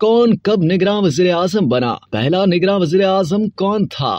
कौन कब निगरान वज़ीर आज़म बना? पहला निगरान वज़ीर आज़म कौन था?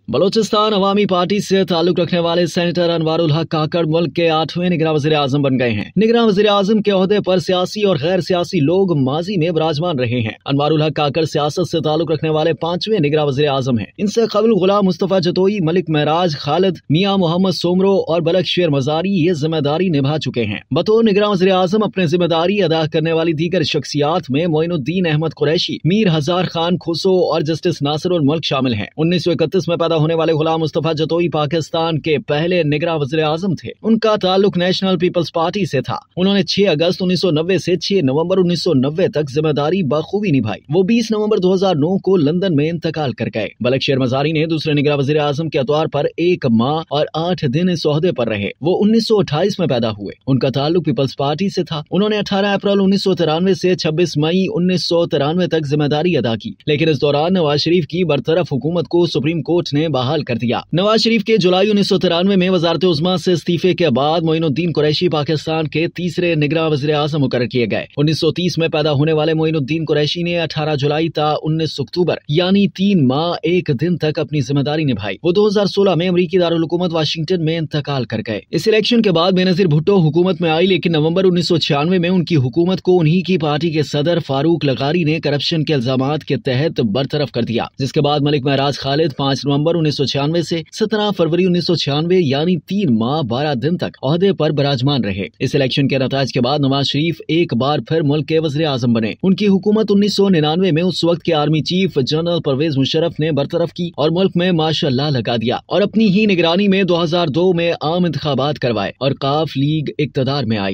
बलोचिस्तान अवामी पार्टी से ताल्लुक रखने वाले सेनेटर अनवारुल हक काकड़ मुल्क के 8वें निगरान वज़ीर आज़म बन गए हैं। निगरान वज़ीर आज़म के ओहदे पर सियासी और गैर सियासी लोग माजी में विराजमान रहे हैं। अनवारुल हक काकड़ सियासत से ताल्लुक रखने वाले 5वें निगरान वज़ीर आज़म हैं। इनसे कबल गुलाम मुस्तफा जतोई, मलिक महराज खालिद, मियां मोहम्मद सोमरो और बलक शेर मजारी ये जिम्मेदारी निभा चुके हैं। बतौर निगरान वज़ीर आज़म अपने जिम्मेदारी अदा करने वाली दीगर शख्सियात में मोइनुद्दीन अहमद कुरैशी, मीर हजार खान खुसो और जस्टिस नासिरुल मुल्क शामिल हैं। 1931 में होने वाले गुलाम मुस्तफा जतोई पाकिस्तान के पहले निगरान वज़ीर आज़म थे। उनका ताल्लुक नेशनल पीपल्स पार्टी से था। उन्होंने 6 अगस्त 1990 से 6 नवंबर 1990 तक जिम्मेदारी बखूबी निभाई। वो 20 नवंबर 2009 को लंदन में इंतकाल कर गए। बलक शेर मजारी ने दूसरे निगरान वज़ीर आज़म के तौर पर 1 माह और 8 दिन इस ओहदे पर रहे। वो 1928 में पैदा हुए। उनका ताल्लुक पीपल्स पार्टी से था। उन्होंने 18 अप्रैल 1993 से 26 मई 1993 तक जिम्मेदारी अदा की, लेकिन इस दौरान नवाज शरीफ की बरतरफ हुकूमत को सुप्रीम कोर्ट ने बहाल कर दिया। नवाज शरीफ के जुलाई 1993 में वजारत उज़्मा से इस्तीफे के बाद मोइनुद्दीन कुरैशी पाकिस्तान के तीसरे निगरान वज़ीर आज़म मुकर्रर किए गए। 1930 में पैदा होने वाले मोइनुद्दीन कुरैशी ने 18 जुलाई ता 19 अक्टूबर यानी 3 माह 1 दिन तक अपनी जिम्मेदारी निभाई। वो 2016 में अमरीकी दारुल हुकूमत वाशिंगटन में इंतकाल कर गए। इस इलेक्शन के बाद बेनजीर भुट्टो हुकूमत में आई, लेकिन नवंबर 1996 में उनकी हुकूमत को उन्हीं की पार्टी के सदर फारूक लगारी ने करप्शन के इल्जामात के तहत बरतरफ कर दिया, जिसके बाद मलिक महराज खालिद 5 नवंबर 1996 से 17 फरवरी 1996 यानी 3 माह 12 दिन तक ओहदे पर विराजमान रहे। इस इलेक्शन के नताज के बाद नवाज शरीफ एक बार फिर मुल्क के वज़ीर आज़म बने। उनकी हुकूमत 1999 में उस वक्त के army chief general Pervez Musharraf ने बरतरफ की और मुल्क में मार्शल लॉ लगा दिया और अपनी ही निगरानी में 2002 में आम इंतखाबात करवाए और काफ लीग इक्तदार में आई।